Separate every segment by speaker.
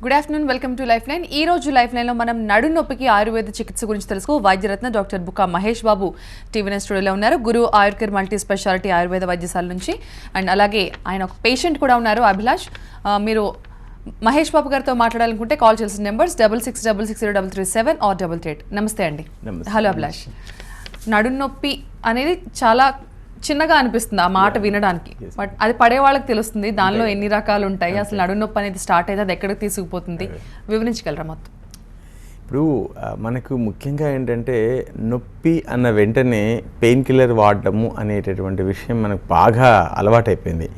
Speaker 1: Good afternoon, welcome to life line. ఈ రోజు life లైన్లో మనం నడు నొప్పికి ఆయుర్వేద చికిత్స గురించి తెలుసుకో వైద్యరత్న డాక్టర్ బుక్కా మహేష్ బాబు టీవీ స్టూడియోలో ఉన్నారు. గురు ఆయుర్కేర్ మల్టీ స్పెషాలిటీ ఆయుర్వేద వైద్యశాల నుంచి. అండ్ అలాగే ఆయన ఒక పేషెంట్ కూడా ఉన్నారు, అభిలాష్. మీరు మహేష్ బాబు గారితో మాట్లాడాలనుకుంటే కాల్ చేయాల్సిన నెంబర్స్ 66660337 or 88. నమస్తే అండి. హలో అభిలాష్. నడు నొప్పి అనేది చాలా చిన్నగా అనిపిస్తుంది ఆ మాట వినడానికి, బట్ అది పడే వాళ్ళకి తెలుస్తుంది దానిలో ఎన్ని రకాలు ఉంటాయి, అసలు నడుము నొప్పి అనేది స్టార్ట్ అయితే అది ఎక్కడికి తీసుకుపోతుంది, వివరించగలరా మొత్తం?
Speaker 2: ఇప్పుడు మనకు ముఖ్యంగా ఏంటంటే నొప్పి అన్న వెంటనే పెయిన్ కిల్లర్ వాడటము అనేటటువంటి విషయం మనకు బాగా అలవాటైపోయింది.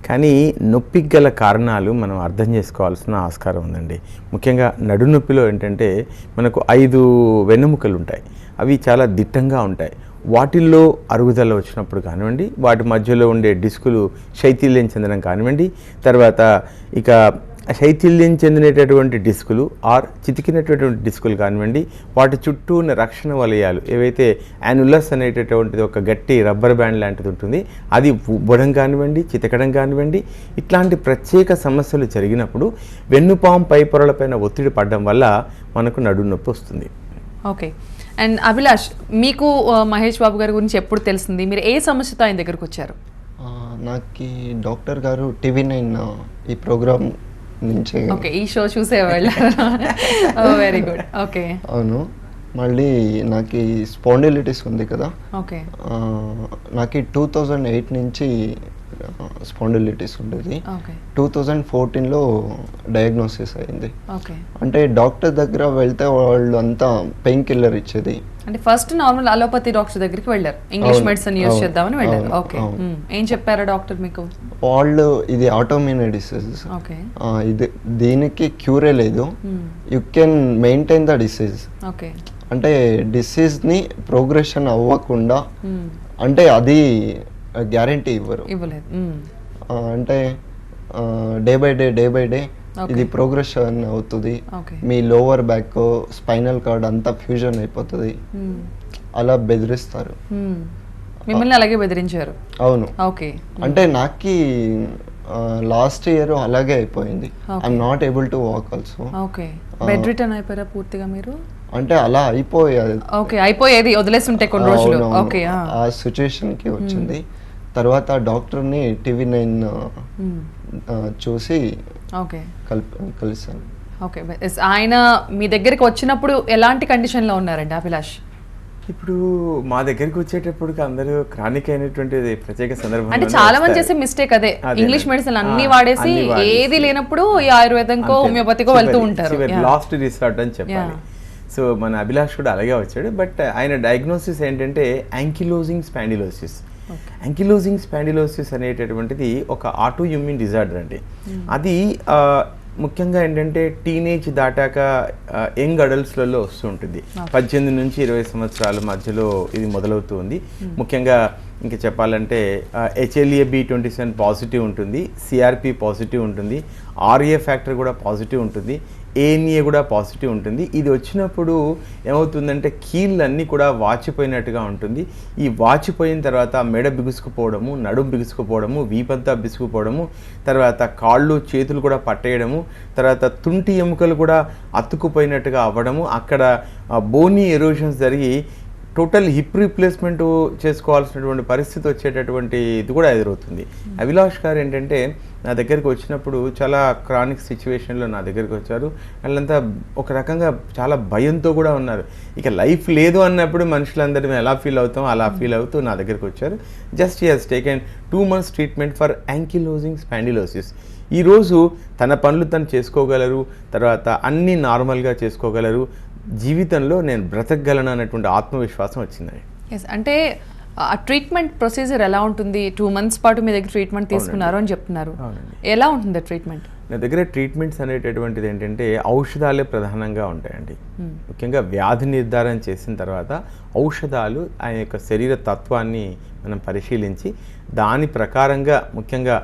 Speaker 2: కానీ నొప్పికి గల కారణాలు మనం అర్థం చేసుకోవాల్సిన ఆస్కారం ఉందండి. ముఖ్యంగా నడు నొప్పిలో ఏంటంటే మనకు 5 వెన్నెముకలు ఉంటాయి, అవి చాలా దిట్టంగా ఉంటాయి. వాటిల్లో అరుగుదల వచ్చినప్పుడు కానివ్వండి, వాటి మధ్యలో ఉండే డిస్కులు శైథిల్యం చెందడం కానివ్వండి, తర్వాత ఇక శైథిల్యం చెందినటువంటి డిస్కులు ఆర్ చితికినటువంటి డిస్కులు కానివ్వండి, వాటి చుట్టూ ఉన్న రక్షణ వలయాలు ఏవైతే యాన్యులస్ అనేటటువంటిది ఒక గట్టి రబ్బర్ బ్యాండ్ లాంటిది ఉంటుంది, అది ఉబ్బడం కానివ్వండి, చితకడం కానివ్వండి, ఇట్లాంటి ప్రత్యేక సమస్యలు జరిగినప్పుడు వెన్నుపాము పై పొరలపైన ఒత్తిడి పడడం వల్ల మనకు నడుము నొప్పి వస్తుంది.
Speaker 1: ఓకే. అండ్ అభిలాష్, మీకు మహేష్ బాబు గారి గురించి ఎప్పుడు తెలిసింది, మీరు ఏ సమస్యతో ఆయన దగ్గరకు వచ్చారు?
Speaker 3: నాకు డాక్టర్ గారు TV9 ఈ ప్రోగ్రామ్ నుంచి
Speaker 1: ఓకే, ఈ షో చూసేవాళ్ళ. Very good. ఓకే.
Speaker 3: అవును. మళ్ళీ నాకు స్పాండిలిటిస్ ఉంది కదా.
Speaker 1: ఓకే.
Speaker 3: నాకు 2008 నుంచి స్పాండిలిటిస్ ఉండేది. 2014లో డయాగ్నోసిస్ అయింది. అంటే డాక్టర్ దగ్గర వెళ్తే వాళ్ళు అంతా పెయిన్ కిల్లర్ ఇచ్చేది.
Speaker 1: అంటే ఫస్ట్ నార్మల్ అలోపతి డాక్టర్ దగ్గరికి వెళ్ళారు, ఇంగ్లీష్ మెడిసిన్ యూజ్ చేద్దామని వెళ్ళారు. ఓకే. ఏం చెప్పారా డాక్టర్ మీకు?
Speaker 3: వాళ్ళు ఇది ఆటోఇమ్యూన్ డిసీజ్, ఇది దీనికి క్యూరే లేదు, you can maintain the disease.
Speaker 1: Okay.
Speaker 3: అంటే డిసీజ్ని ప్రోగ్రెషన్ అవ్వకుండా, అంటే అది గ్యారంటీ ఇవ్వలేదు. అంటే డే బై డే ఇది ప్రోగ్రెషన్ అవుతుంది, మీ లోవర్ బ్యాక్ స్పైనల్ కార్డ్ అంతా ఫ్యూజన్ అయిపోతుంది, అలా బెదిరిస్తారు.
Speaker 1: మిమ్మల్ని అలాగే బెదిరించారు?
Speaker 3: అవును.
Speaker 1: ఓకే.
Speaker 3: అంటే నాకు లాస్ట్ ఇయర్ అలాగే అయిపోయింది. I'm not able to walk also.
Speaker 1: Okay. Bed return అయిపోయారా పూర్తిగా మీరు?
Speaker 3: అంటే అలా అయిపోయేది.
Speaker 1: ఓకే, అయిపోయేది, వదిలేస్తుంటే కొన్ని రోజులు. ఓకే.
Speaker 3: ఆ సిచ్యుయేషన్ కి వచ్చింది. తర్వాత డాక్టర్ని TV9 చూసి కలిసాను.
Speaker 1: ఓకే. ఆయన మీ దగ్గరికి వచ్చినప్పుడు ఎలాంటి కండిషన్లో ఉన్నారండి అభిలాష్?
Speaker 2: ఇప్పుడు మా దగ్గరికి వచ్చేటప్పటికి అందరూ క్రానిక్ అయినటువంటి ప్రత్యేక సందర్భం.
Speaker 1: అంటే చాలా మంది చేసే మిస్టేక్ అదే, ఇంగ్లీష్ మెడిసిన్ అన్ని వాడేసి ఏది లేనప్పుడు ఈ ఆయుర్వేదంకో హోమియోపతికో వెళ్తూ ఉంటారు.
Speaker 2: లాస్ట్ రిసార్ట్ అని చెప్పాలి. సో మన అభిలాష్ కూడా అలాగే వచ్చాడు. బట్ ఆయన డయాగ్నోసిస్ ఏంటంటే యాంకిలోజింగ్ స్పాండిలోసిస్. యాంకిలోజింగ్ స్పాండిలోసిస్ అనేటటువంటిది ఒక ఆటోఇమ్యూన్ డిజార్డర్ అండి. అది ముఖ్యంగా ఏంటంటే టీనేజ్ దాటాక యంగ్ అడల్ట్స్లలో వస్తూ ఉంటుంది. 18 నుంచి 20 సంవత్సరాల మధ్యలో ఇది మొదలవుతుంది. ముఖ్యంగా ఇంకా చెప్పాలంటే HLA-B27 పాజిటివ్ ఉంటుంది, CRP పాజిటివ్ ఉంటుంది, RA ఫ్యాక్టర్ కూడా పాజిటివ్ ఉంటుంది, ANA కూడా పాజిటివ్ ఉంటుంది. ఇది వచ్చినప్పుడు ఏమవుతుందంటే కీళ్ళన్నీ కూడా వాచిపోయినట్టుగా ఉంటుంది. ఈ వాచిపోయిన తర్వాత మెడ బిగుసుకుపోవడము, నడుము బిగుసుకుపోవడము, వీపంతా బిగుసుకుపోవడము, తర్వాత కాళ్ళు చేతులు కూడా పట్టేయడము, తర్వాత తుంటి ఎముకలు కూడా అతుక్కుపోయినట్టుగా అవ్వడము, అక్కడ బోనీ ఎరోషన్స్ జరిగి టోటల్ హిప్ రీప్లేస్మెంట్ చేసుకోవాల్సినటువంటి పరిస్థితి వచ్చేటటువంటి ఇది కూడా ఎదురవుతుంది. అభిలాష్ గారు ఏంటంటే నా దగ్గరికి వచ్చినప్పుడు చాలా క్రానిక్ సిచ్యువేషన్లో నా దగ్గరికి వచ్చారు. వాళ్ళంతా ఒక రకంగా చాలా భయంతో కూడా ఉన్నారు. ఇక లైఫ్ లేదు అన్నప్పుడు మనుషులందరూ ఎలా ఫీల్ అవుతాం అలా ఫీల్ అవుతూ నా దగ్గరికి వచ్చారు. Just he has taken 2 months treatment for ankylosing spondylosis. ఈరోజు తన పనులు తను చేసుకోగలరు, తర్వాత అన్నీ నార్మల్గా చేసుకోగలరు, జీవితంలో నేను బ్రతకగలను అన్నటువంటి ఆత్మవిశ్వాసం వచ్చింది.
Speaker 1: అంటే ఆ ట్రీట్మెంట్ ప్రొసీజర్ ఎలా ఉంటుంది? 2 months పాటు మీ దగ్గర ట్రీట్మెంట్ తీసుకున్నారు అని చెప్తున్నారు. ఎలా ఉంటుంది ట్రీట్మెంట్?
Speaker 2: నా దగ్గర ట్రీట్మెంట్స్ అనేటటువంటిది ఏంటంటే ఔషధాలే ప్రధానంగా ఉంటాయండి. ముఖ్యంగా వ్యాధి నిర్ధారణ చేసిన తర్వాత ఔషధాలు ఆయన యొక్క శరీర తత్వాన్ని మనం పరిశీలించి దాని ప్రకారంగా ముఖ్యంగా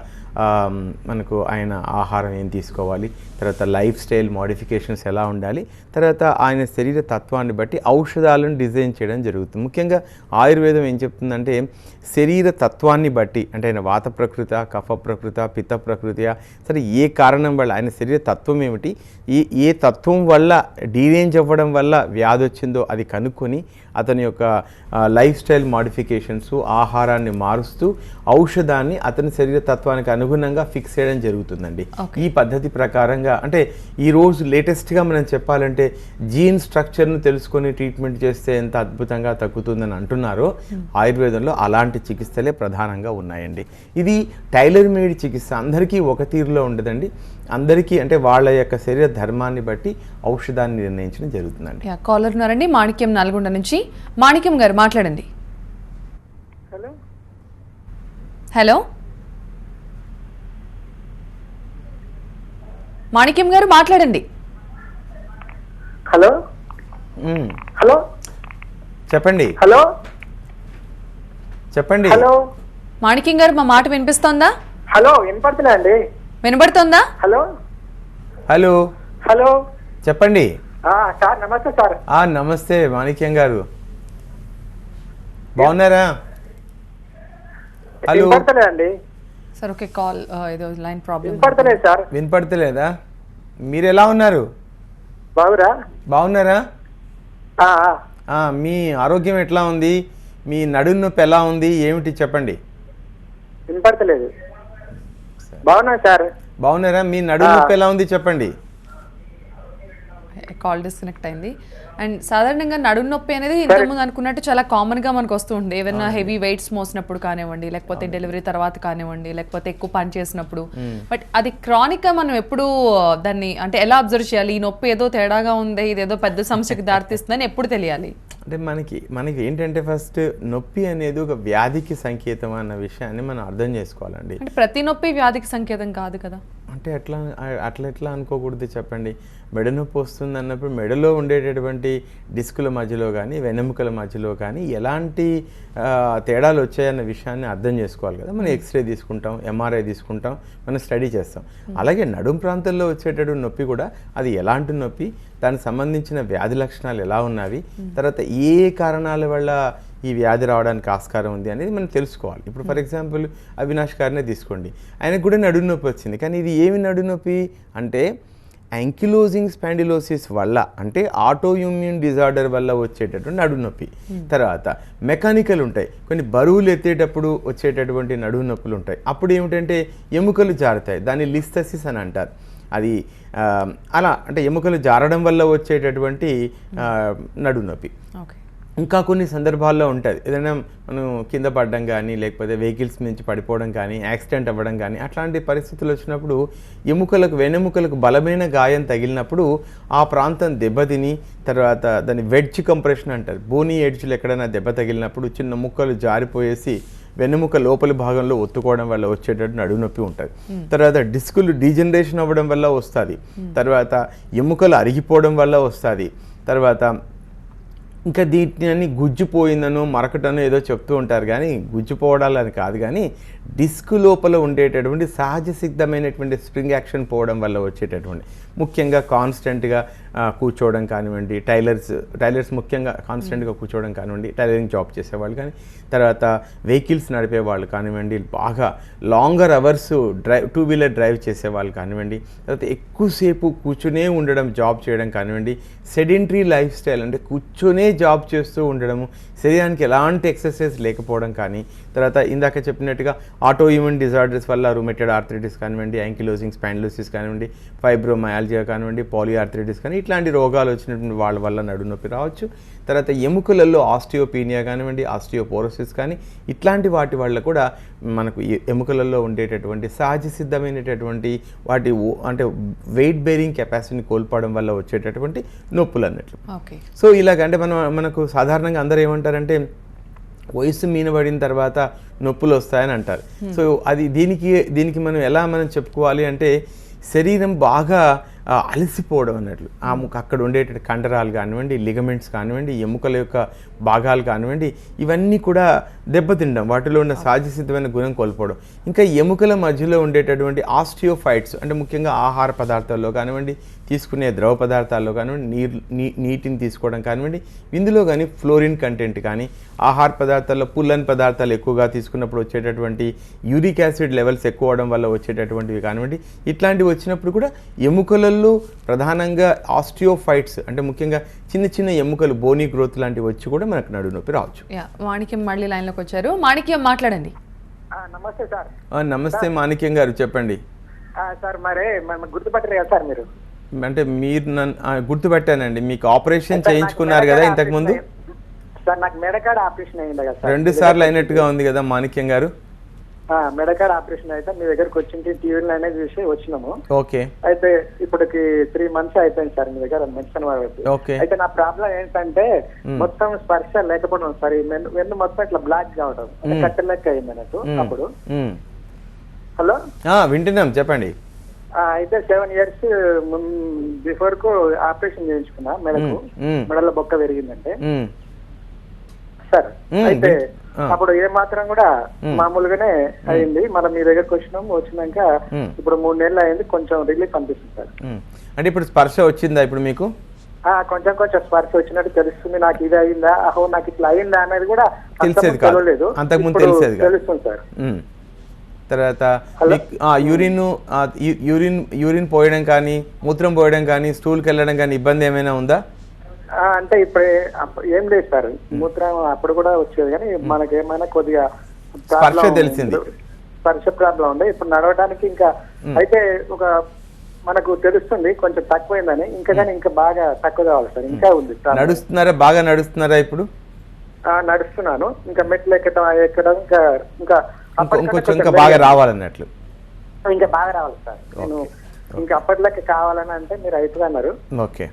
Speaker 2: మనకు ఆయన ఆహారం ఏం తీసుకోవాలి, తర్వాత లైఫ్ స్టైల్ మోడిఫికేషన్స్ ఎలా ఉండాలి, తర్వాత ఆయన శరీర తత్వాన్ని బట్టి ఔషధాలను డిజైన్ చేయడం జరుగుతుంది. ముఖ్యంగా ఆయుర్వేదం ఏం చెప్తుందంటే శరీర తత్వాన్ని బట్టి, అంటే ఆయన వాత ప్రకృత, కఫ ప్రకృత, పిత్త ప్రకృతి, సరే ఏ కారణం వల్ల ఆయన శరీర తత్వం ఏమిటి, ఏ తత్వం వల్ల డీరేంజ్ అవ్వడం వల్ల వ్యాధి వచ్చిందో అది కనుక్కొని అతని యొక్క లైఫ్ స్టైల్ మోడిఫికేషన్స్, ఆహారాన్ని మారుస్తూ ఔషధాన్ని అతని శరీర తత్వానికి అనుగుణంగా ఫిక్స్ చేయడం జరుగుతుందండి. ఈ పద్ధతి ప్రకారంగా, అంటే ఈరోజు లేటెస్ట్గా మనం చెప్పాలంటే జీన్ స్ట్రక్చర్ను తెలుసుకొని ట్రీట్మెంట్ చేస్తే ఎంత అద్భుతంగా తగ్గుతుందని అంటున్నారో, ఆయుర్వేదంలో అలాంటి చికిత్సలే ప్రధానంగా ఉన్నాయండి. ఇది టైలర్ మేడ్ చికిత్స, అందరికీ ఒక తీరులో ఉండదండి. అందరికీ అంటే వాళ్ళ యొక్క శరీర ధర్మాన్ని బట్టి ఔషధాన్ని నిర్ణయించడం జరుగుతుందండి.
Speaker 1: కాలర్ ఉన్నారండి, మాణిక్యం నల్గొండ నుంచి. మాణిక్యం గారు మాట్లాడండి. హలో మాణిక్యం గారు మాట్లాడండి.
Speaker 4: హలో హలో
Speaker 2: చెప్పండి.
Speaker 4: హలో
Speaker 2: చెప్పండి.
Speaker 4: హలో
Speaker 1: మాణిక్యం గారు, మా మాట వినిపిస్తోందా?
Speaker 4: హలో వినపడుతున్నా అండి.
Speaker 1: వినబడుతోందా?
Speaker 4: హలో
Speaker 2: హలో
Speaker 4: హలో
Speaker 2: చెప్పండి.
Speaker 4: సార్ నమస్తే సార్.
Speaker 2: నమస్తే మాణిక్యం గారు, బాగున్నారా? హలో
Speaker 4: వినపడతలేదండి
Speaker 1: సార్. ఓకే, కాల్ ఏదో లైన్ ప్రాబ్లం.
Speaker 4: వినపడతలేదు సార్.
Speaker 2: వినపడతలేదా? మీరు ఎలా ఉన్నారు? బాగున్నారా? మీ ఆరోగ్యం ఎట్లా ఉంది? మీ నడుము నొప్పి ఎలా ఉంది? ఏమిటి చెప్పండి.
Speaker 4: వినపడతలేదు. బాగున్నా సార్.
Speaker 2: బాగున్నారా? మీ నడుము నొప్పి ఎలా ఉంది చెప్పండి.
Speaker 1: కాల్ డిస్కనెక్ట్ అయింది. అండ్ సాధారణంగా నడుము నొప్పి అనేది ఇంతకుముందు అనుకున్నట్టు చాలా కామన్ గా మనకు వస్తూ ఉంటుంది. ఏదైనా హెవీ వెయిట్స్ మోసినప్పుడు కానివ్వండి, లేకపోతే డెలివరీ తర్వాత కానివ్వండి, లేకపోతే ఎక్కువ పని చేసినప్పుడు. బట్ అది క్రానిక్ గా మనం ఎప్పుడు దాన్ని అంటే ఎలా అబ్జర్వ్ చేయాలి? ఈ నొప్పి ఏదో తేడాగా ఉంది, ఇదేదో పెద్ద సమస్యకి దారితీస్తుందని ఎప్పుడు తెలియాలి?
Speaker 2: అంటే మనకి ఏంటంటే ఫస్ట్ నొప్పి అనేది ఒక వ్యాధికి సంకేతం అన్న విషయాన్ని మనం అర్థం చేసుకోవాలండి.
Speaker 1: అంటే ప్రతి నొప్పి వ్యాధికి సంకేతం కాదు కదా.
Speaker 2: అంటే ఎట్లా అనుకోకూడదు చెప్పండి. మెడ నొప్పి వస్తుంది అన్నప్పుడు మెడలో ఉండేటటువంటి డిస్కుల మధ్యలో కానీ వెన్నెముకల మధ్యలో కానీ ఎలాంటి తేడాలు వచ్చాయన్న విషయాన్ని అర్థం చేసుకోవాలి కదా. మనం ఎక్స్రే తీసుకుంటాం, ఎంఆర్ఐ తీసుకుంటాం, మనం స్టడీ చేస్తాం. అలాగే నడుం ప్రాంతంలో వచ్చేటటువంటి నొప్పి కూడా అది ఎలాంటి నొప్పి, దానికి సంబంధించిన వ్యాధి లక్షణాలు ఎలా ఉన్నవి, తర్వాత ఏ కారణాల వల్ల ఈ వ్యాధి రావడానికి ఆస్కారం ఉంది అనేది మనం తెలుసుకోవాలి. ఇప్పుడు ఫర్ ఎగ్జాంపుల్ అవినాష్ గారినే తీసుకోండి, ఆయనకు కూడా నడుము నొప్పి వచ్చింది. కానీ ఇది ఏమి నడుము నొప్పి అంటే యాంకిలోజింగ్ స్పాండిలోసిస్ వల్ల, అంటే ఆటో ఇమ్యూన్ డిజార్డర్ వల్ల వచ్చేటటువంటి నడుము నొప్పి. తర్వాత మెకానికల్ ఉంటాయి, కొన్ని బరువులు ఎత్తేటప్పుడు వచ్చేటటువంటి నడుము నొప్పులు ఉంటాయి. అప్పుడు ఏమిటంటే ఎముకలు జారుతాయి, దాన్ని లిస్థసిస్ అని అంటారు. అది అలా అంటే ఎముకలు జారడం వల్ల వచ్చేటటువంటి నడుము నొప్పి. ఇంకా కొన్ని సందర్భాల్లో ఉంటుంది, ఏదైనా మనం కింద పడడం కానీ, లేకపోతే వెహికల్స్ నుంచి పడిపోవడం కానీ, యాక్సిడెంట్ అవ్వడం కానీ, అట్లాంటి పరిస్థితులు వచ్చినప్పుడు వెన్నెముకలకు బలమైన గాయం తగిలినప్పుడు ఆ ప్రాంతం దెబ్బతిని, తర్వాత దాన్ని వెడ్జ్ కంప్రెషన్ అంటారు. బోనీ ఎడ్జ్లు ఎక్కడైనా దెబ్బ తగిలినప్పుడు చిన్న ముక్కలు జారిపోయేసి వెన్నెముక లోపలి భాగంలో ఒత్తుకోవడం వల్ల వచ్చేటట్టు నడుము నొప్పి ఉంటుంది. తర్వాత డిస్కులు డీజనరేషన్ అవ్వడం వల్ల వస్తుంది. తర్వాత ఎముకలు అరిగిపోవడం వల్ల వస్తుంది. తర్వాత ఇంకా దీన్ని గుజ్జుపోయిందనో మరకటనో ఏదో చెప్తూ ఉంటారు, కానీ గుజ్జుపోవడాలని కాదు, కానీ డిస్క్ లోపల ఉండేటటువంటి సహజ సిద్ధమైనటువంటి స్ప్రింగ్ యాక్షన్ పోవడం వల్ల వచ్చేటటువంటి, ముఖ్యంగా కాన్స్టెంట్గా కూర్చోవడం కానివ్వండి, టైలర్స్ ముఖ్యంగా కాన్స్టెంట్గా కూర్చోవడం కానివ్వండి, టైలరింగ్ జాబ్ చేసేవాళ్ళు కానీ, తర్వాత వెహికల్స్ నడిపేవాళ్ళు కానివ్వండి, బాగా longer hours two wheeler drive చేసేవాళ్ళు కానివ్వండి, తర్వాత ఎక్కువసేపు కూర్చునే ఉండడం, జాబ్ చేయడం కానివ్వండి, సెడెంటరీ లైఫ్ స్టైల్ అంటే కూర్చొనే జాబ్ చేస్తూ ఉండడము, శరీరానికి ఎలాంటి ఎక్సర్సైజ్ లేకపోవడం కానీ, తర్వాత ఇందాక చెప్పినట్టుగా ఆటో ఇమ్యూన్ డిజార్డర్స్ వల్ల రూమేటెడ్ ఆర్థరైటిస్ కానివ్వండి, యాంకిలోజింగ్ స్పాండిలోసిస్ కానివ్వండి, ఫైబ్రోమయాల్జియా కానివ్వండి, పాలిఆర్థరైటిస్ కానీ, ఇట్లాంటి రోగాలు వచ్చినటువంటి వాళ్ళ వల్ల నడుము నొప్పి రావచ్చు. తర్వాత ఎముకలలో ఆస్టియోపీనియా కానివ్వండి, ఆస్టియోపోరోసిస్ కానీ, ఇట్లాంటి వాటి వల్ల కూడా మనకు ఎముకలలో ఉండేటటువంటి సహజ సిద్ధమైనటువంటి వాటి అంటే వెయిట్ బేరింగ్ కెపాసిటీని కోల్పోవడం వల్ల వచ్చేటటువంటి నొప్పులు అన్నట్లు. సో ఇలాగంటే మనకు సాధారణంగా అందరూ ఏమంటారంటే వయసు మీనబడిన తర్వాత నొప్పులు వస్తాయని అంటారు. సో అది దీనికి మనం ఎలా చెప్పుకోవాలి అంటే శరీరం బాగా అలసిపోవడం అన్నట్లు అక్కడ ఉండేటువంటి కండరాలు కానివ్వండి, లిగమెంట్స్ కానివ్వండి, ఎముకల యొక్క భాగాలు కానివ్వండి, ఇవన్నీ కూడా దెబ్బతినడం, వాటిలో ఉన్న సహజసిద్ధమైన గుణం కోల్పోవడం. ఇంకా ఎముకల మధ్యలో ఉండేటటువంటి ఆస్టియోఫైట్స్ అంటే ముఖ్యంగా ఆహార పదార్థాల్లో కానివ్వండి, తీసుకునే ద్రవ పదార్థాల్లో కానివ్వండి, నీటిని తీసుకోవడం కానివ్వండి, ఇందులో కానీ ఫ్లోరిన్ కంటెంట్ కానీ, ఆహార పదార్థాల్లో పుల్లని పదార్థాలు ఎక్కువగా తీసుకున్నప్పుడు వచ్చేటటువంటి యూరిక్ యాసిడ్ లెవెల్స్ ఎక్కువ అవడం వల్ల వచ్చేటటువంటివి కానివ్వండి, ఇట్లాంటివి వచ్చినప్పుడు కూడా ఎముకలలో ప్రధానంగా ఆస్టియోఫైట్స్ అంటే ముఖ్యంగా చిన్న చిన్న ఎముకలు, బోనీ గ్రోత్ లాంటివి వచ్చి కూడా మనకు నడుము నొప్పి రావచ్చు.
Speaker 1: మాణిక్యం మళ్ళీ లైన్లోకి వచ్చారు. మాణిక్యం మాట్లాడండి.
Speaker 4: నమస్తే సార్.
Speaker 2: నమస్తే మాణిక్యం గారు, చెప్పండి.
Speaker 4: సార్ మరి గుర్తుపట్టరు కదా సార్ మీరు?
Speaker 2: అంటే మీరు నన్ను గుర్తుపెట్టానండి. మీకు ఆపరేషన్ చేయించుకున్నారు కదా ఇంతకు ముందు?
Speaker 4: సార్ నాకు మెడకాడ ఆపరేషన్ అయింది కదా సార్.
Speaker 2: 2 సార్లు అయినట్టుగా ఉంది కదా మాణిక్యం గారు?
Speaker 4: మెడకాడ ఆపరేషన్ అయితే మీ దగ్గరకు వచ్చింటే టీవీలో అనేది చూసి వచ్చినాము.
Speaker 2: ఓకే.
Speaker 4: అయితే ఇప్పటికి 3 months అయిపోయింది సార్ మీ దగ్గర మెడిసిన్ వాడి.
Speaker 2: ఓకే.
Speaker 4: అయితే నా ప్రాబ్లం ఏంటంటే మొత్తం స్పర్శ లేకపోవడం సార్, వెన్ను మొత్తం ఇట్లా బ్లాక్ కావడం, కట్టె లెక్క అయింది అన్నట్టు. అప్పుడు హలో
Speaker 2: వింటున్నాం, చెప్పండి.
Speaker 4: అయితే 7 years బిఫోర్ కు ఆపరేషన్ చేయించుకున్నా మెడలో బొక్క పెరిగిందంటే సార్. అయితే అప్పుడు ఏ మాత్రం కూడా మామూలుగానే అయింది. మనం మీ దగ్గరకు వచ్చినాక ఇప్పుడు 3 నెలలు అయింది, కొంచెం రిలీఫ్ అనిపిస్తుంది సార్.
Speaker 2: అంటే ఇప్పుడు స్పర్శ వచ్చిందా ఇప్పుడు మీకు?
Speaker 4: కొంచెం కొంచెం స్పర్శ వచ్చినట్టు తెలుస్తుంది. నాకు ఇది అయిందా, అహో నాకు ఇట్లా అయిందా అనేది కూడా
Speaker 2: తెలిసేది కాదు, అంతకుముందు తెలిసేది కాదు.
Speaker 4: తెలుస్తుంది సార్.
Speaker 2: తర్వాత యూరిన్ పోయడం కానీ, మూత్రం పోయడం కానీ, స్టూల్కి వెళ్ళడం కానీ ఇబ్బంది ఏమైనా ఉందా?
Speaker 4: అంటే ఇప్పుడు ఏం లేదు సార్, మూత్రం అప్పుడు కూడా వచ్చేది, కానీ మనకి ఏమైనా కొద్దిగా
Speaker 2: స్పర్శ తెలిసింది,
Speaker 4: స్పర్శ ప్రాబ్లం ఉండే. ఇప్పుడు నడవడానికి ఇంకా అయితే ఒక మనకు తెలుస్తుంది కొంచెం తక్కువైందని, ఇంకా కానీ ఇంకా బాగా తక్కువ కావాలి సార్, ఇంకా ఉంది.
Speaker 2: నడుస్తున్నారా? బాగా నడుస్తున్నారా ఇప్పుడు?
Speaker 4: నడుస్తున్నాను. ఇంకా మెట్లు ఎక్కడం ఇంకా ఇంకా
Speaker 2: కొంచెం ఇంకా బాగా రావాలన్నట్లు,
Speaker 4: ఇంకా బాగా రావాలి సార్. నేను ఇంకా అప్పట్లోకి కావాలని అంటే మీరు అవుతుంది అన్నారు.
Speaker 2: ఓకే.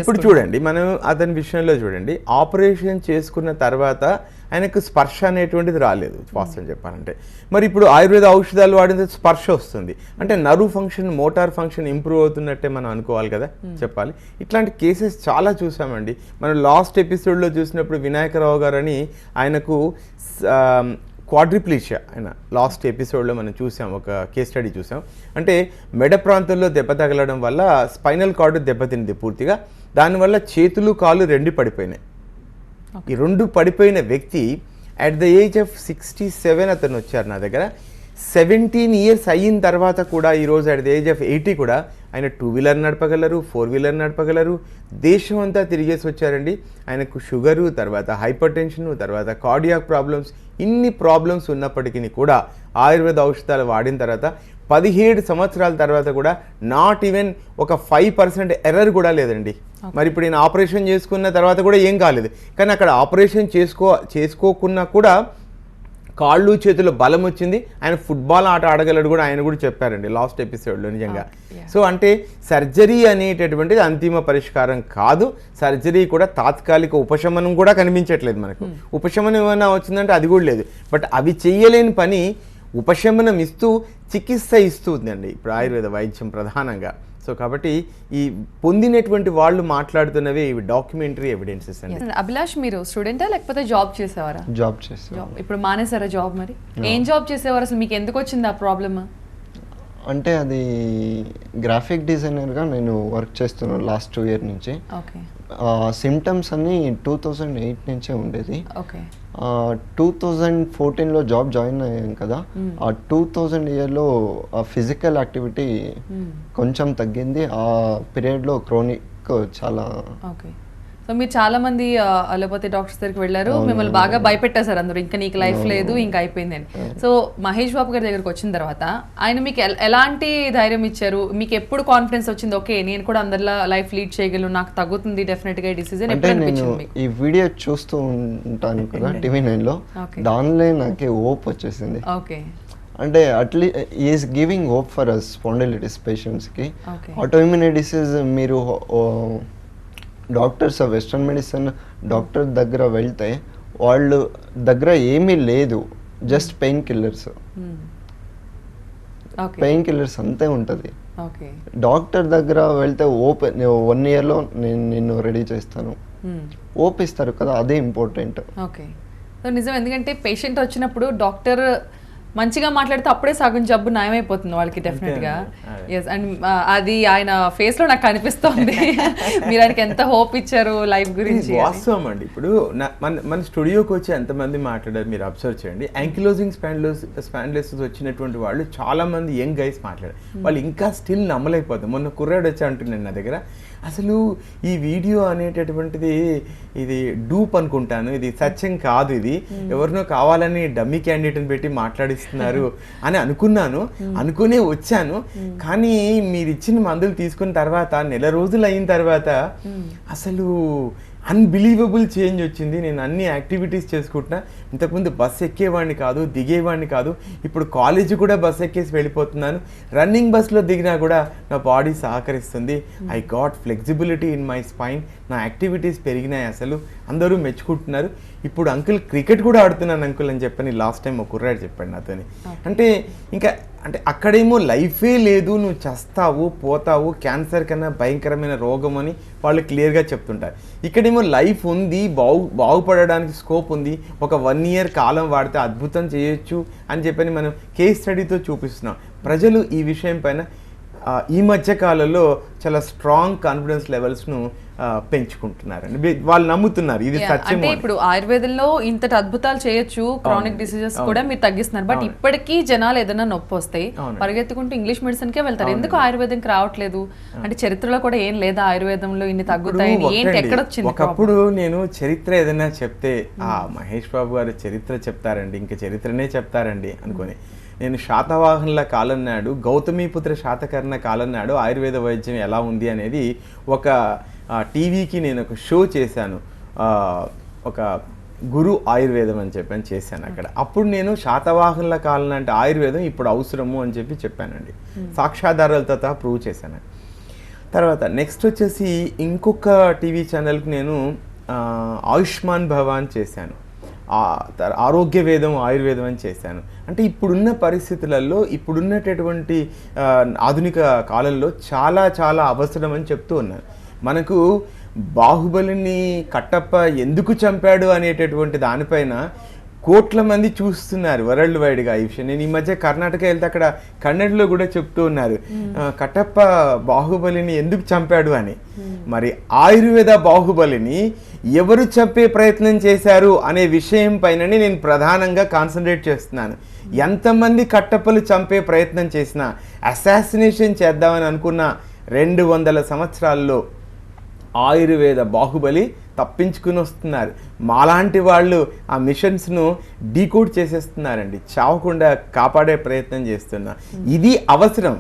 Speaker 1: ఇప్పుడు
Speaker 2: చూడండి, మనం అతని విషయంలో చూడండి, ఆపరేషన్ చేసుకున్న తర్వాత ఆయనకు స్పర్శ అనేటువంటిది రాలేదు వాస్తవం చెప్పాలంటే. మరి ఇప్పుడు ఆయుర్వేద ఔషధాలు వాడితే స్పర్శ వస్తుంది అంటే nerve function, motor function improve అవుతున్నట్టే మనం అనుకోవాలి కదా, చెప్పాలి. ఇట్లాంటి కేసెస్ చాలా చూసామండి. మనం లాస్ట్ ఎపిసోడ్లో చూసినప్పుడు వినాయకరావు గారు అని ఆయనకు క్వాడ్రిప్లీషియా ఆయన లాస్ట్ ఎపిసోడ్లో మనం చూసాం, ఒక కేస్ స్టడీ చూసాం. అంటే మెడ ప్రాంతంలో దెబ్బ తగలడం వల్ల స్పైనల్ కార్డు దెబ్బతింది పూర్తిగా. దానివల్ల చేతులు కాళ్ళు 2 పడిపోయినాయి. ఈ 2 పడిపోయిన వ్యక్తి అట్ ద ఏజ్ ఆఫ్ 67 అతను వచ్చారు నా దగ్గర. 17 years అయిన తర్వాత కూడా ఈరోజు అట్ ద ఏజ్ ఆఫ్ 80 కూడా ఆయన 2-wheeler నడపగలరు, 4-wheeler నడపగలరు. దేశం అంతా తిరిగేసి వచ్చారండి. ఆయనకు షుగరు, తర్వాత హైపర్ టెన్షన్, తర్వాత కార్డియాక్ ప్రాబ్లమ్స్, ఇన్ని ప్రాబ్లమ్స్ ఉన్నప్పటికీ కూడా ఆయుర్వేద ఔషధాలు వాడిన తర్వాత 17 సంవత్సరాల తర్వాత కూడా నాట్ ఈవెన్ ఒక 5% ఎర్రర్ కూడా లేదండి. మరి ఇప్పుడు నేను ఆపరేషన్ చేసుకున్న తర్వాత కూడా ఏం కాలేదు, కానీ అక్కడ ఆపరేషన్ చేసుకోకున్నా కూడా కాళ్ళు చేతులు బలం వచ్చింది. ఆయన ఫుట్బాల్ ఆట ఆడగలడు కూడా ఆయన కూడా చెప్పారండి లాస్ట్ ఎపిసోడ్లో నిజంగా. సో అంటే సర్జరీ అనేటటువంటిది అంతిమ పరిష్కారం కాదు. సర్జరీ కూడా తాత్కాలిక ఉపశమనం కూడా కనిపించట్లేదు మనకు. ఉపశమనం ఏమైనా వచ్చిందంటే అది కూడా లేదు. బట్ అవి చెయ్యలేని పని ఉపశమనం ఇస్తూ చికిత్స ఇస్తుందండి ఇప్పుడు ఆయుర్వేద వైద్యం ప్రధానంగా. సో కాబట్టి ఈ పొందినటువంటి వాళ్ళు మాట్లాడుతున్నవి ఇవి డాక్యుమెంటరీ ఎవిడెన్సెస్ అండి.
Speaker 1: అభిలాష్, మీరు స్టూడెంటా లేకపోతే జాబ్ చేసేవారా?
Speaker 3: జాబ్ చేసేవారు.
Speaker 1: ఇప్పుడు మానేసారా జాబ్? మరి ఏం జాబ్ చేసేవారు? అసలు మీకు ఎందుకు వచ్చింది ఆ ప్రాబ్లమ్?
Speaker 3: అంటే అది గ్రాఫిక్ డిజైనర్గా నేను వర్క్ చేస్తున్నాను లాస్ట్ 2 years నుంచి. సిమ్టమ్స్ అన్నీ 2008 నుంచే ఉండేది. 2014లో జాబ్ జాయిన్ అయ్యాను కదా, ఆ 2000 yearలో ఆ ఫిజికల్ యాక్టివిటీ కొంచెం తగ్గింది. ఆ పీరియడ్లో క్రోనిక్ చాలా.
Speaker 1: సో మీరు చాలా మంది అలోపతి డాక్టర్స్ దగ్గరికి వెళ్ళారు, మిమ్మల్ని బాగా భయపెట్టేశారు అందరూ, ఇంకా నీకు లైఫ్ లేదు, ఇంకా అయిపోయిందని. సో మహేష్ బాబు గారి దగ్గరికి వచ్చిన తర్వాత ఆయన మీకు ఎలాంటి ధైర్యం ఇచ్చారు? మీకు ఎప్పుడు కాన్ఫిడెన్స్ వచ్చింది, ఓకే నేను కూడా అందరిలా లైఫ్ లీడ్ చేయగలను, నాకు తగ్గుతుంది డెఫినెట్ గా డిసీజ్?
Speaker 3: అంటే నేను ఈ వీడియో చూస్తూ ఉంటాను కదా TV9లో, దానిలో నాకే హోప్ వచ్చేసింది. అంటే at least is giving hope for us spondylitis పేషెంట్స్కి. ఆటోఇమ్యూన్ డిసీజ్ మీరు డాక్టర్స్ వెస్ట్రన్ మెడిసిన్ డాక్టర్ దగ్గర వెళ్తే వాళ్ళు దగ్గర ఏమీ లేదు, just pain killers. Pain killers అంతే ఉంటుంది.
Speaker 1: ఓకే
Speaker 3: డాక్టర్ దగ్గర వెళ్తే ఓప్ 1 yearలో నేను నిన్ను రెడీ చేస్తాను ఓప్ ఇస్తారు కదా, అదే ఇంపార్టెంట్.
Speaker 1: ఓకే సో నిజం, ఎందుకంటే పేషెంట్ వచ్చినప్పుడు డాక్టర్ మంచిగా మాట్లాడితే అప్పుడే సగం జబ్బు నయమైపోతుంది వాళ్ళకి డెఫినెట్గా. ఎస్, అండ్ అది ఆయన ఫేస్లో నాకు కనిపిస్తుంది. మీరు ఆయనకి ఎంత హోప్ ఇచ్చారు లైఫ్ గురించి.
Speaker 2: వాస్తవం అండి. ఇప్పుడు మన స్టూడియోకి వచ్చి ఎంతమంది మాట్లాడారు మీరు అబ్జర్వ్ చేయండి. యాంకిలోజింగ్ స్పాండిలోసిస్ వచ్చినటువంటి వాళ్ళు చాలా మంది యంగ్ గైస్ మాట్లాడారు. వాళ్ళు ఇంకా స్టిల్ నమ్మలేకపోతారు. మొన్న కుర్రాడు వచ్చి అంటున్నాను నా దగ్గర, అసలు ఈ వీడియో అనేటటువంటిది ఇది డూప్ అనుకుంటాను, ఇది సత్యం కాదు, ఇది ఎవరినో కావాలని డమ్మీ క్యాండిడేట్ని పెట్టి మాట్లాడిస్తున్నారు అని అనుకునే వచ్చాను. కానీ మీరు ఇచ్చిన మందులు తీసుకున్న తర్వాత నెల రోజులు అయిన తర్వాత అసలు అన్బిలీవబుల్ చేంజ్ వచ్చింది. నేను అన్ని యాక్టివిటీస్ చేసుకుంటున్నా. ఇంతకుముందు బస్ ఎక్కేవాడిని కాదు, దిగేవాడిని కాదు. ఇప్పుడు కాలేజీ కూడా బస్ ఎక్కేసి వెళ్ళిపోతున్నాను. రన్నింగ్ బస్లో దిగినా కూడా నా బాడీ సహకరిస్తుంది. I got flexibility in my spine. నా యాక్టివిటీస్ పెరిగినాయి. అసలు అందరూ మెచ్చుకుంటున్నారు. ఇప్పుడు అంకుల్ క్రికెట్ కూడా ఆడుతున్నాను అంకుల్ అని చెప్పని లాస్ట్ టైం ఒక కుర్రాడు చెప్పాడు నాతోని. అంటే అక్కడేమో లైఫే లేదు, నువ్వు చస్తావు పోతావు, క్యాన్సర్ కన్నా భయంకరమైన రోగం అని వాళ్ళు క్లియర్గా చెప్తుంటారు. ఇక్కడేమో లైఫ్ ఉంది, బాగుపడడానికి స్కోప్ ఉంది, ఒక 1 year కాలం వాడితే అద్భుతం చేయొచ్చు అని చెప్పని మనం కేస్ స్టడీతో చూపిస్తున్నాం. ప్రజలు ఈ విషయం పైన ఈ మధ్య కాలంలో చాలా స్ట్రాంగ్ కాన్ఫిడెన్స్ లెవెల్స్ను పెంచుకుంటున్నారండి. వాళ్ళు నమ్ముతున్నారు ఇది సత్యం.
Speaker 1: అంటే ఇప్పుడు ఆయుర్వేదంలో ఇంతటి అద్భుతాలు చేయొచ్చు, క్రానిక్ డిసీజెస్ కూడా మీరు తగ్గిస్తున్నారు. బట్ ఇప్పటికీ జనాలు ఏదైనా నొప్పి వస్తే పరిగెత్తుకుంటూ ఇంగ్లీష్ మెడిసిన్ కే వెళ్తారు. ఎందుకు ఆయుర్వేదంకి రావట్లేదు? అంటే చరిత్రలో కూడా ఏం లేదా ఆయుర్వేదంలో ఇన్ని తగ్గుతాయి ఏంటి, ఎక్కడ వచ్చింది?
Speaker 2: ఒకప్పుడు నేను చరిత్ర ఏదైనా చెప్తే మహేష్ బాబు గారు చరిత్ర చెప్తారండి, ఇంకా చరిత్రనే చెప్తారండి అనుకొని, నేను శాతవాహనుల కాలం నాడు, గౌతమీపుత్ర శాతకర్ణ కాలం నాడు ఆయుర్వేద వైద్యం ఎలా ఉంది అనేది ఒక టీవీకి నేను ఒక షో చేశాను. ఒక గురు ఆయుర్వేదం అని చెప్పని చేశాను అక్కడ. అప్పుడు నేను శాతవాహనుల కాలం అంటే ఆయుర్వేదం ఇప్పుడు అవసరము అని చెప్పానండి. సాక్ష్యాధారాలతో సహా ప్రూవ్ చేశాను. తర్వాత నెక్స్ట్ వచ్చేసి ఇంకొక టీవీ ఛానల్కి నేను ఆయుష్మాన్ భవ అని చేశాను. ఆరోగ్య వేదం ఆయుర్వేదం అని చేశాను. అంటే ఇప్పుడున్న పరిస్థితులలో, ఇప్పుడున్నటువంటి ఆధునిక కాలంలో చాలా చాలా అవసరం అని చెప్తూ ఉన్నాను. మనకు బాహుబలిని కట్టప్ప ఎందుకు చంపాడు అనేటటువంటి దానిపైన కోట్ల మంది చూస్తున్నారు వరల్డ్ వైడ్గా ఈ విషయం. నేను ఈ మధ్య కర్ణాటక వెళ్తే అక్కడ కన్నడలో కూడా చెప్తూ ఉన్నారు కట్టప్ప బాహుబలిని ఎందుకు చంపాడు అని. మరి ఆయుర్వేద బాహుబలిని ఎవరు చంపే ప్రయత్నం చేశారు అనే విషయం పైననే నేను ప్రధానంగా కాన్సన్ట్రేట్ చేస్తున్నాను. ఎంతమంది కట్టప్పలు చంపే ప్రయత్నం చేసినా, అసాసినేషన్ చేద్దామని అనుకున్న 200 సంవత్సరాల్లో ఆయుర్వేద బాహుబలి తప్పించుకుని వస్తున్నారు. మాలాంటి వాళ్ళు ఆ మిషన్స్ను డీకోడ్ చేసేస్తున్నారండి, చావకుండా కాపాడే ప్రయత్నం చేస్తున్నారు. ఇది అవసరం.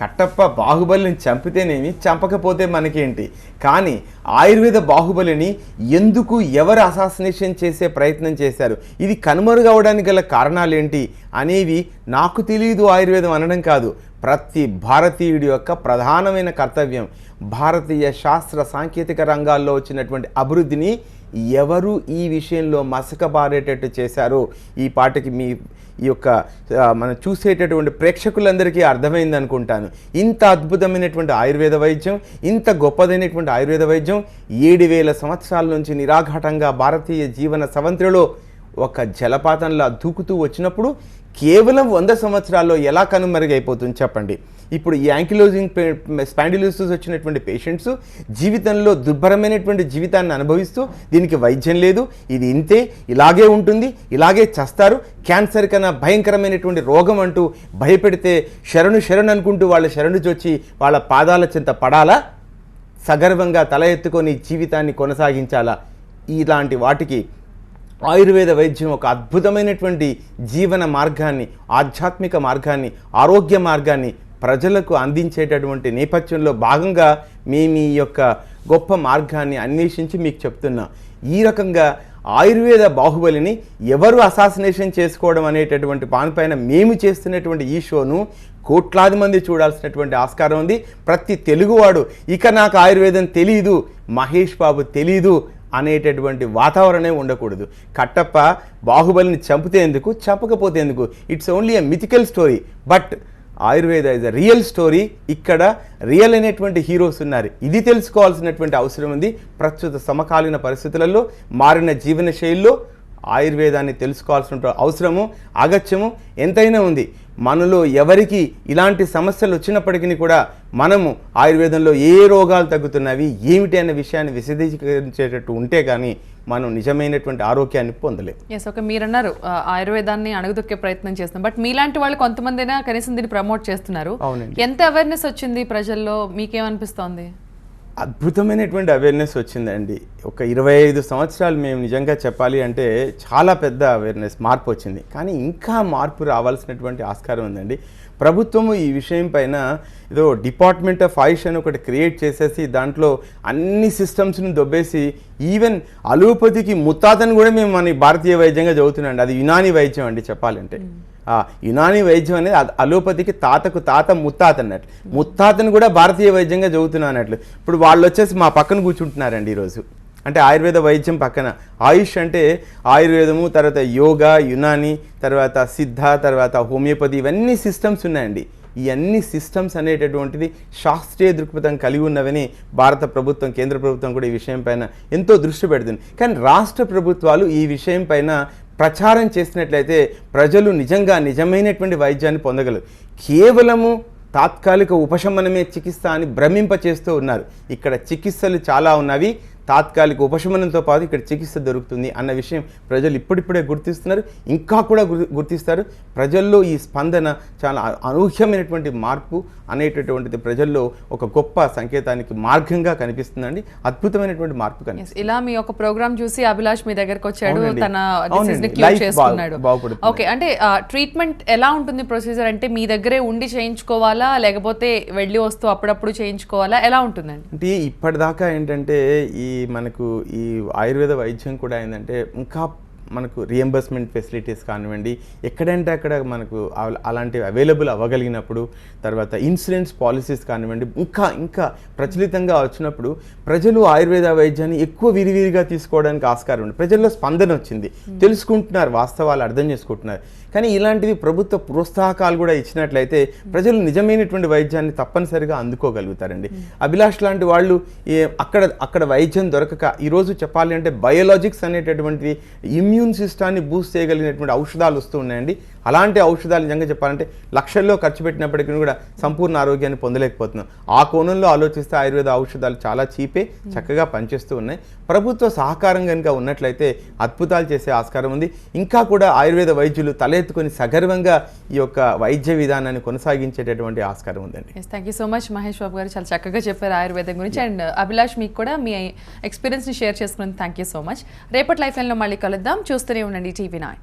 Speaker 2: కట్టప్ప బాహుబలిని చంపితేనేమి, చంపకపోతే మనకేంటి, కానీ ఆయుర్వేద బాహుబలిని ఎందుకు ఎవరు అసాసినేషన్ చేసే ప్రయత్నం చేశారు, ఇది కనుమరుగవడానికి గల కారణాలు ఏంటి అనేవి నాకు తెలియదు ఆయుర్వేదం అనడం కాదు, ప్రతి భారతీయుడి యొక్క ప్రధానమైన కర్తవ్యం. భారతీయ శాస్త్ర సాంకేతిక రంగాల్లో వచ్చినటువంటి అభివృద్ధిని ఎవరు ఈ విషయంలో మసకబారేటట్టు చేశారో ఈ పాటకి మీ ఈ యొక్క మనం చూసేటటువంటి ప్రేక్షకులందరికీ అర్థమైంది అనుకుంటాను. ఇంత అద్భుతమైనటువంటి ఆయుర్వేద వైద్యం, ఇంత గొప్పదైనటువంటి ఆయుర్వేద వైద్యం 7000 సంవత్సరాల నుంచి నిరాఘాటంగా భారతీయ జీవన సవంతిలో ఒక జలపాతంలా దూకుతూ వచ్చినప్పుడు కేవలం 100 సంవత్సరాల్లో ఎలా కనుమరుగైపోతుంది చెప్పండి. ఇప్పుడు ఈ యాంకిలోజింగ్ స్పాండిలోసిస్ వచ్చినటువంటి పేషెంట్స్ జీవితంలో దుర్భరమైనటువంటి జీవితాన్ని అనుభవిస్తూ దీనికి వైద్యం లేదు, ఇది ఇంతే, ఇలాగే ఉంటుంది, ఇలాగే చస్తారు, క్యాన్సర్ కన్నా భయంకరమైనటువంటి రోగం అంటూ భయపెడితే శరణు అనుకుంటూ వాళ్ళ శరణు చొచ్చి వాళ్ళ పాదాల చెంత పడాలా, సగర్వంగా తల ఎత్తుకొని జీవితాన్ని కొనసాగించాలా? ఇలాంటి వాటికి ఆయుర్వేద వైద్యం ఒక అద్భుతమైనటువంటి జీవన మార్గాన్ని, ఆధ్యాత్మిక మార్గాన్ని, ఆరోగ్య మార్గాన్ని ప్రజలకు అందించేటటువంటి నేపథ్యంలో భాగంగా మేము ఈ యొక్క గొప్ప మార్గాన్ని అన్వేషించి మీకు చెప్తున్నాం. ఈ రకంగా ఆయుర్వేద బాహుబలిని ఎవరు అసాసినేషన్ చేసుకోవడం అనేటటువంటి పానిపైన మేము చేస్తున్నటువంటి ఈ షోను కోట్లాది మంది చూడాల్సినటువంటి ఆస్కారం ఉంది. ప్రతి తెలుగువాడు ఇక నాకు ఆయుర్వేదం తెలీదు, మహేష్ బాబు తెలీదు అనేటటువంటి వాతావరణమే ఉండకూడదు. కట్టప్ప బాహుబలిని చంపితే ఎందుకు, చంపకపోతే ఎందుకు, it's only a mythical story. But Ayurveda is a real story. ఇక్కడ రియల్ అనేటువంటి హీరోస్ ఉన్నారు. ఇది తెలుసుకోవాల్సినటువంటి అవసరం ఉంది. ప్రస్తుత సమకాలీన పరిస్థితులలో మారిన జీవన శైలిలో ఆయుర్వేదాన్ని తెలుసుకోవాల్సిన అవసరము అగత్యము ఎంతైనా ఉంది. మనలో ఎవరికి ఇలాంటి సమస్యలు వచ్చినప్పటికీ కూడా మనము ఆయుర్వేదంలో ఏ రోగాలు తగ్గుతున్నవి ఏమిటి అనే విషయాన్ని విశదీకరించేటట్టు ఉంటే కానీ మనం నిజమైనటువంటి ఆరోగ్యాన్ని పొందలేము.
Speaker 1: ఎస్, ఓకే, మీరన్నారు ఆయుర్వేదాన్ని అణగదొక్కే ప్రయత్నం చేస్తున్నాం, బట్ మీలాంటి వాళ్ళు కొంతమందినా కనీసం దీన్ని ప్రమోట్ చేస్తున్నారు.
Speaker 2: అవునండి.
Speaker 1: ఎంత అవేర్నెస్ వచ్చింది ప్రజల్లో, మీకేమనిపిస్తోంది?
Speaker 2: అద్భుతమైనటువంటి అవేర్నెస్ వచ్చిందండి. ఒక 25 సంవత్సరాలు మేము నిజంగా చెప్పాలి అంటే చాలా పెద్ద అవేర్నెస్ మార్పు వచ్చింది. కానీ ఇంకా మార్పు రావాల్సినటువంటి ఆస్కారం ఉందండి. ప్రభుత్వము ఈ విషయం పైన ఏదో డిపార్ట్మెంట్ ఆఫ్ ఆయుష్ అని ఒకటి క్రియేట్ చేసేసి దాంట్లో అన్ని సిస్టమ్స్ని దొబ్బేసి ఈవెన్ అలోపతికి ముత్తాతను కూడా మేము మన భారతీయ వైద్యంగా చదువుతున్నాండి. అది యునాని వైద్యం అండి చెప్పాలంటే. యునాని వైద్యం అనేది అలోపతికి తాతకు తాత ముత్తాత అన్నట్లు. ముత్తాతను కూడా భారతీయ వైద్యంగా చదువుతున్నా అన్నట్లు. ఇప్పుడు వాళ్ళు వచ్చేసి మా పక్కన కూర్చుంటున్నారండి ఈరోజు. అంటే ఆయుర్వేద వైద్యం పక్కన ఆయుష్ అంటే ఆయుర్వేదము, తర్వాత యోగా, యునాని, తర్వాత సిద్ధ, తర్వాత హోమియోపతి, ఇవన్నీ సిస్టమ్స్ ఉన్నాయండి. ఈ అన్ని సిస్టమ్స్ అనేటటువంటిది శాస్త్రీయ దృక్పథం కలిగి ఉన్నవని భారత ప్రభుత్వం, కేంద్ర ప్రభుత్వం కూడా ఈ విషయం పైన ఎంతో దృష్టి పెడుతుంది. కానీ రాష్ట్ర ప్రభుత్వాలు ఈ విషయం పైన ప్రచారం చేసినట్లయితే ప్రజలు నిజమైనటువంటి వైద్యాన్ని పొందగలరు. కేవలము తాత్కాలిక ఉపశమనమే చికిత్స అని భ్రమింపచేస్తూ ఉన్నారు. ఇక్కడ చికిత్సలు చాలా ఉన్నవి. తాత్కాలిక ఉపశమనంతో పాటు ఇక్కడ చికిత్స దొరుకుతుంది అన్న విషయం ప్రజలు ఇప్పుడిప్పుడే గుర్తిస్తున్నారు, ఇంకా కూడా గుర్తిస్తారు. ప్రజల్లో ఈ స్పందన చాలా అనూహ్యమైనటువంటి మార్పు అనేటటువంటిది ప్రజల్లో ఒక గొప్ప సంకేతానికి మార్గంగా కనిపిస్తుందండి. అద్భుతమైనటువంటి మార్పు కనిపిస్తుంది.
Speaker 1: ఇలా మీ ఒక ప్రోగ్రామ్ చూసి అభిలాష్ మీ దగ్గరకు వచ్చాడు, తన డిసీజ్ని క్యూర్ చేసుకున్నాడు. ఓకే, అంటే ట్రీట్మెంట్ ఎలా ఉంటుంది ప్రొసీజర్? అంటే మీ దగ్గరే ఉండి చేయించుకోవాలా, లేకపోతే వెళ్ళి వస్తూ అప్పుడప్పుడు చేయించుకోవాలా, ఎలా ఉంటుందండి?
Speaker 2: అంటే ఇప్పటిదాకా ఏంటంటే మనకు ఈ ఆయుర్వేద వైద్యం కూడా ఏంటంటే ఇంకా మనకు రియంబర్స్మెంట్ ఫెసిలిటీస్ కానివ్వండి, ఎక్కడంటే అక్కడ మనకు అలాంటివి అవైలబుల్ అవ్వగలిగినప్పుడు, తర్వాత ఇన్సూరెన్స్ పాలసీస్ కానివ్వండి ఇంకా ప్రచలితంగా వచ్చినప్పుడు ప్రజలు ఆయుర్వేద వైద్యాన్ని ఎక్కువ విరివిరిగా తీసుకోవడానికి ఆస్కారం ఉంది. ప్రజల్లో స్పందన వచ్చింది, తెలుసుకుంటున్నారు, వాస్తవాలు అర్థం చేసుకుంటున్నారు. కానీ ఇలాంటివి ప్రభుత్వ ప్రోత్సాహకాలు కూడా ఇచ్చినట్లయితే ప్రజలు నిజమైనటువంటి వైద్యాన్ని తప్పనిసరిగా అందుకోగలుగుతారండి. అభిలాష్ లాంటి వాళ్ళు అక్కడ వైద్యం దొరకక ఈరోజు చెప్పాలి అంటే బయోలాజిక్స్ అనేటటువంటి ఇమ్యూన్ సిస్టాన్ని బూస్ట్ చేయగలిగినటువంటి ఔషధాలు వస్తూ ఉన్నాయండి. అలాంటి ఔషధాలు నిజంగా చెప్పాలంటే లక్షల్లో ఖర్చు పెట్టినప్పటికీ కూడా సంపూర్ణ ఆరోగ్యాన్ని పొందలేకపోతున్నాం. ఆ కోణంలో ఆలోచిస్తే ఆయుర్వేద ఔషధాలు చాలా చీపే, చక్కగా పనిచేస్తూ ఉన్నాయి. ప్రభుత్వ సహకారం కనుక ఉన్నట్లయితే అద్భుతాలు చేసే ఆస్కారం ఉంది. ఇంకా కూడా ఆయుర్వేద వైద్యులు తలెత్తుకొని సగర్వంగా ఈ యొక్క వైద్య విధానాన్ని కొనసాగించేటటువంటి ఆస్కారం ఉందండి.
Speaker 1: Thank you so much Mahesh Babu garu, చాలా చక్కగా చెప్పారు ఆయుర్వేదం గురించి. అండ్ అభిలాష్, మీకు కూడా మీ ఎక్స్పీరియన్స్ని షేర్ చేసుకున్నందుకు థ్యాంక్ యూ సో మచ్. రేపటి లైఫ్ లైన్లో మళ్ళీ కలుద్దాం. చూస్తూనే ఉండండి TV9.